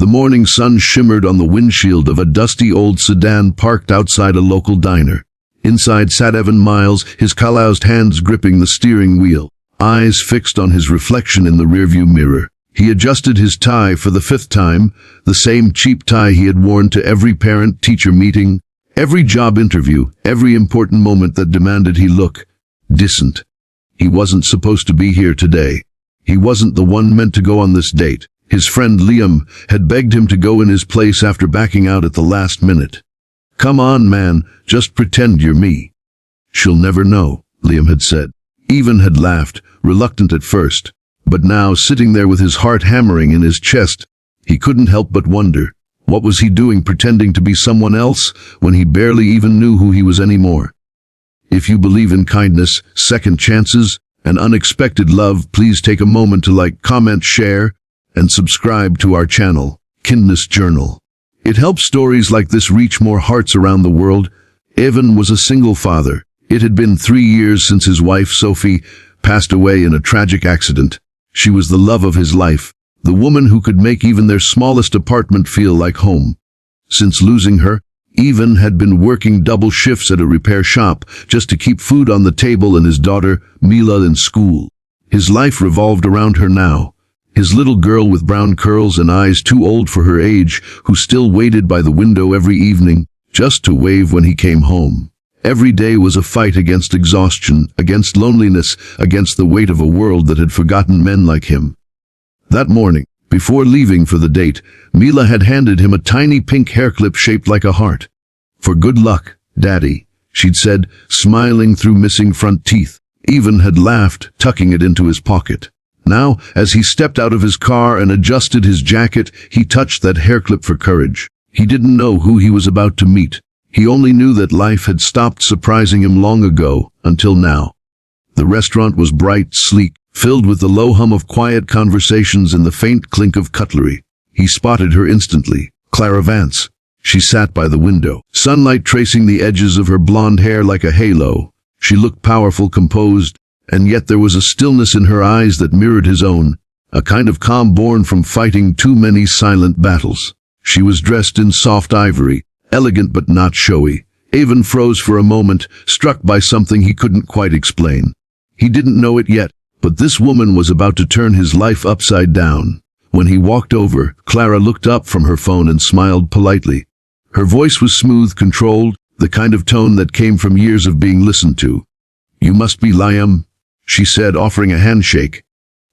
The morning sun shimmered on the windshield of a dusty old sedan parked outside a local diner. Inside sat Evan Miles, his calloused hands gripping the steering wheel, eyes fixed on his reflection in the rearview mirror. He adjusted his tie for the 5th time, the same cheap tie he had worn to every parent-teacher meeting, every job interview, every important moment that demanded he look decent. He wasn't supposed to be here today. He wasn't the one meant to go on this date. His friend Liam had begged him to go in his place after backing out at the last minute. "Come on, man, just pretend you're me." "She'll never know," Liam had said. Evan had laughed, reluctant at first, but now, sitting there with his heart hammering in his chest, he couldn't help but wonder, what was he doing pretending to be someone else when he barely even knew who he was anymore? If you believe in kindness, second chances, and unexpected love, please take a moment to like, comment, share, and subscribe to our channel, Kindness Journal. It helps stories like this reach more hearts around the world. Evan was a single father. It had been 3 years since his wife, Sophie, passed away in a tragic accident. She was the love of his life, the woman who could make even their smallest apartment feel like home. Since losing her, Evan had been working double shifts at a repair shop just to keep food on the table and his daughter, Mila, in school. His life revolved around her now. His little girl with brown curls and eyes too old for her age, who still waited by the window every evening, just to wave when he came home. Every day was a fight against exhaustion, against loneliness, against the weight of a world that had forgotten men like him. That morning, before leaving for the date, Mila had handed him a tiny pink hairclip shaped like a heart. "For good luck, Daddy," she'd said, smiling through missing front teeth. Evan had laughed, tucking it into his pocket. Now, as he stepped out of his car and adjusted his jacket, he touched that hairclip for courage. He didn't know who he was about to meet. He only knew that life had stopped surprising him long ago, until now. The restaurant was bright, sleek, filled with the low hum of quiet conversations and the faint clink of cutlery. He spotted her instantly. Clara Vance. She sat by the window, sunlight tracing the edges of her blonde hair like a halo. She looked powerful, composed, and yet there was a stillness in her eyes that mirrored his own, a kind of calm born from fighting too many silent battles. She was dressed in soft ivory, elegant but not showy. Evan froze for a moment, struck by something he couldn't quite explain. He didn't know it yet, but this woman was about to turn his life upside down. When he walked over, Clara looked up from her phone and smiled politely. Her voice was smooth, controlled, the kind of tone that came from years of being listened to. "You must be Liam," she said, offering a handshake.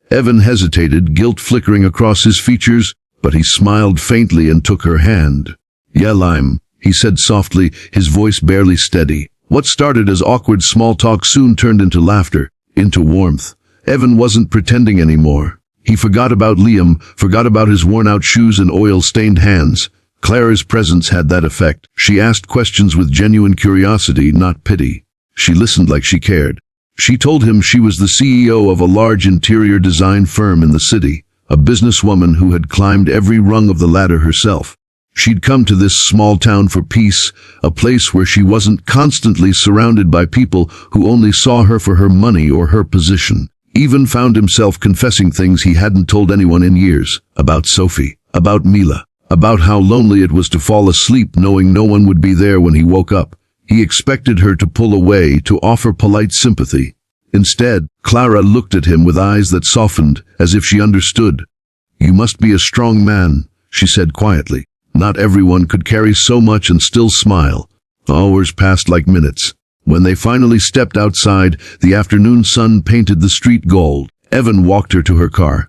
Evan hesitated, guilt flickering across his features, but he smiled faintly and took her hand. "Yeah, Liam," he said softly, his voice barely steady. What started as awkward small talk soon turned into laughter, into warmth. Evan wasn't pretending anymore. He forgot about Liam, forgot about his worn-out shoes and oil-stained hands. Clara's presence had that effect. She asked questions with genuine curiosity, not pity. She listened like she cared. She told him she was the CEO of a large interior design firm in the city, a businesswoman who had climbed every rung of the ladder herself. She'd come to this small town for peace, a place where she wasn't constantly surrounded by people who only saw her for her money or her position. Evan found himself confessing things he hadn't told anyone in years, about Sophie, about Mila, about how lonely it was to fall asleep knowing no one would be there when he woke up. He expected her to pull away, to offer polite sympathy. Instead, Clara looked at him with eyes that softened, as if she understood. "You must be a strong man," she said quietly. Not everyone could carry so much and still smile. Hours passed like minutes. When they finally stepped outside, the afternoon sun painted the street gold. Evan walked her to her car.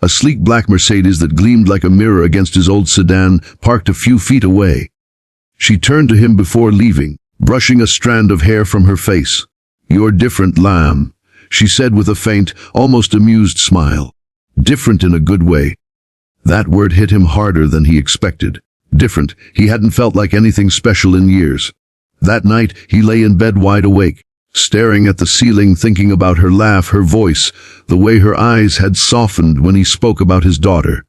A sleek black Mercedes that gleamed like a mirror against his old sedan parked a few feet away. She turned to him before leaving, brushing a strand of hair from her face. "You're different, Liam," she said with a faint, almost amused smile. Different in a good way. That word hit him harder than he expected. Different. He hadn't felt like anything special in years. That night, he lay in bed wide awake, staring at the ceiling, thinking about her laugh, her voice, the way her eyes had softened when he spoke about his daughter.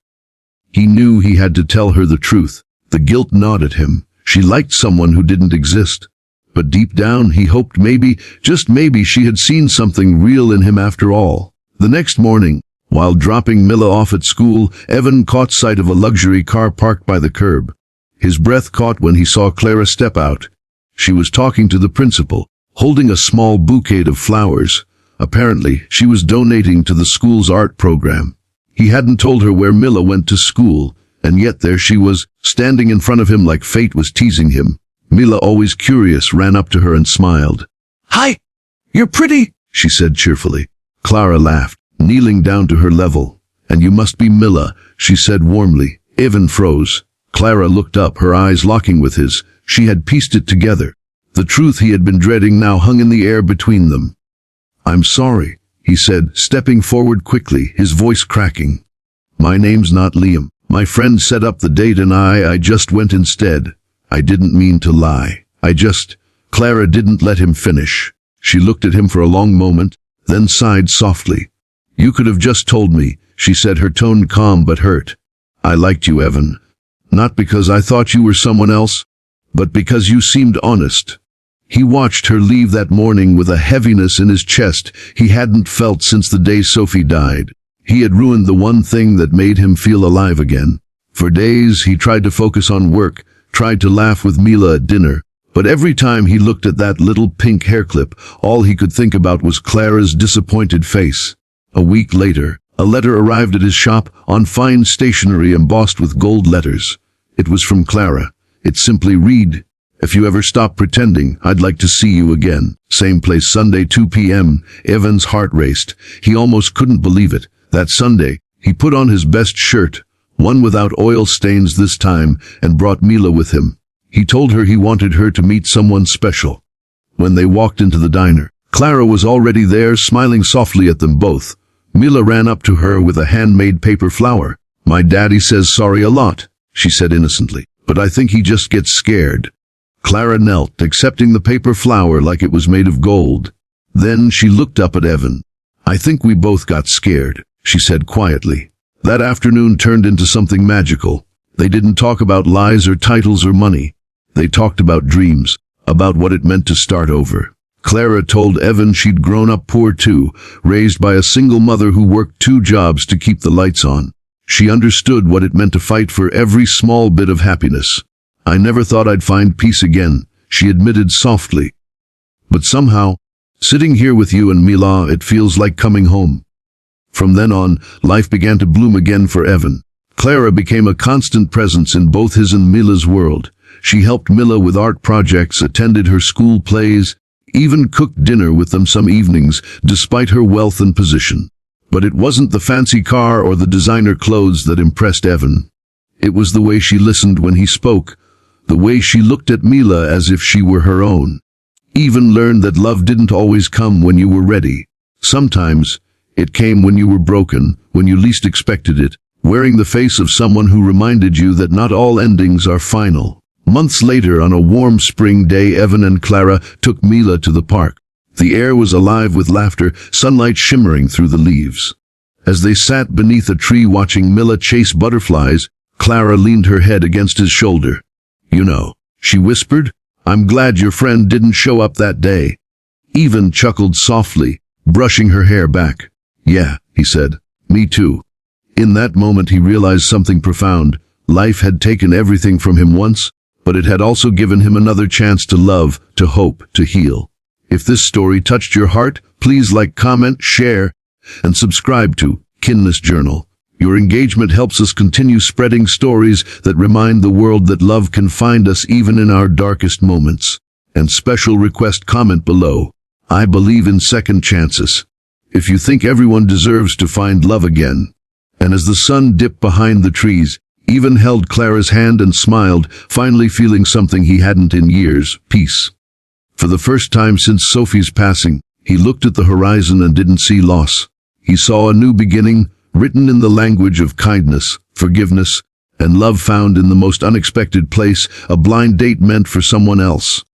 He knew he had to tell her the truth. The guilt gnawed at him. She liked someone who didn't exist. But deep down, he hoped maybe, just maybe, she had seen something real in him after all. The next morning, While dropping Mila off at school, Evan caught sight of a luxury car parked by the curb. His breath caught when he saw Clara step out. She was talking to the principal, holding a small bouquet of flowers. Apparently, she was donating to the school's art program. He hadn't told her where Mila went to school, and yet there she was, standing in front of him like fate was teasing him. Mila, always curious, ran up to her and smiled. "Hi, you're pretty," she said cheerfully. Clara laughed, kneeling down to her level. "And you must be Mila," she said warmly. Evan froze. Clara looked up, her eyes locking with his. She had pieced it together. The truth he had been dreading now hung in the air between them. "I'm sorry," he said, stepping forward quickly, his voice cracking. "My name's not Liam. My friend set up the date and I just went instead. I didn't mean to lie. Clara didn't let him finish. She looked at him for a long moment, then sighed softly. "You could have just told me," she said, her tone calm but hurt. "I liked you, Evan. Not because I thought you were someone else, but because you seemed honest." He watched her leave that morning with a heaviness in his chest he hadn't felt since the day Sophie died. He had ruined the one thing that made him feel alive again. For days he tried to focus on work, tried to laugh with Mila at dinner, but every time he looked at that little pink hairclip, all he could think about was Clara's disappointed face. A week later, a letter arrived at his shop on fine stationery embossed with gold letters. It was from Clara. It simply read, "If you ever stop pretending, I'd like to see you again. Same place, Sunday, 2 p.m. Evan's heart raced. He almost couldn't believe it. That Sunday, he put on his best shirt, one without oil stains this time, and brought Mila with him. He told her he wanted her to meet someone special. When they walked into the diner, Clara was already there, smiling softly at them both. Mila ran up to her with a handmade paper flower. "My daddy says sorry a lot," she said innocently, "but I think he just gets scared." Clara knelt, accepting the paper flower like it was made of gold. Then she looked up at Evan. "I think we both got scared," she said quietly. That afternoon turned into something magical. They didn't talk about lies or titles or money. They talked about dreams, about what it meant to start over. Clara told Evan she'd grown up poor too, raised by a single mother who worked 2 jobs to keep the lights on. She understood what it meant to fight for every small bit of happiness. "I never thought I'd find peace again," she admitted softly. "But somehow, sitting here with you and Mila, it feels like coming home." From then on, life began to bloom again for Evan. Clara became a constant presence in both his and Mila's world. She helped Mila with art projects, attended her school plays, even cooked dinner with them some evenings, despite her wealth and position. But it wasn't the fancy car or the designer clothes that impressed Evan. It was the way she listened when he spoke, the way she looked at Mila as if she were her own. Evan learned that love didn't always come when you were ready. Sometimes, it came when you were broken, when you least expected it, wearing the face of someone who reminded you that not all endings are final. Months later, on a warm spring day, Evan and Clara took Mila to the park. The air was alive with laughter, sunlight shimmering through the leaves. As they sat beneath a tree watching Mila chase butterflies, Clara leaned her head against his shoulder. "You know," she whispered, "I'm glad your friend didn't show up that day." Evan chuckled softly, brushing her hair back. "Yeah," he said, "me too." In that moment he realized something profound. Life had taken everything from him once, but it had also given him another chance to love, to hope, to heal. If this story touched your heart, please like, comment, share, and subscribe to Kindness Journal. Your engagement helps us continue spreading stories that remind the world that love can find us even in our darkest moments. And special request, comment below. I believe in second chances. If you think everyone deserves to find love again. And as the sun dipped behind the trees, Evan held Clara's hand and smiled, finally feeling something he hadn't in years, peace. For the first time since Sophie's passing, he looked at the horizon and didn't see loss. He saw a new beginning, written in the language of kindness, forgiveness, and love found in the most unexpected place, a blind date meant for someone else.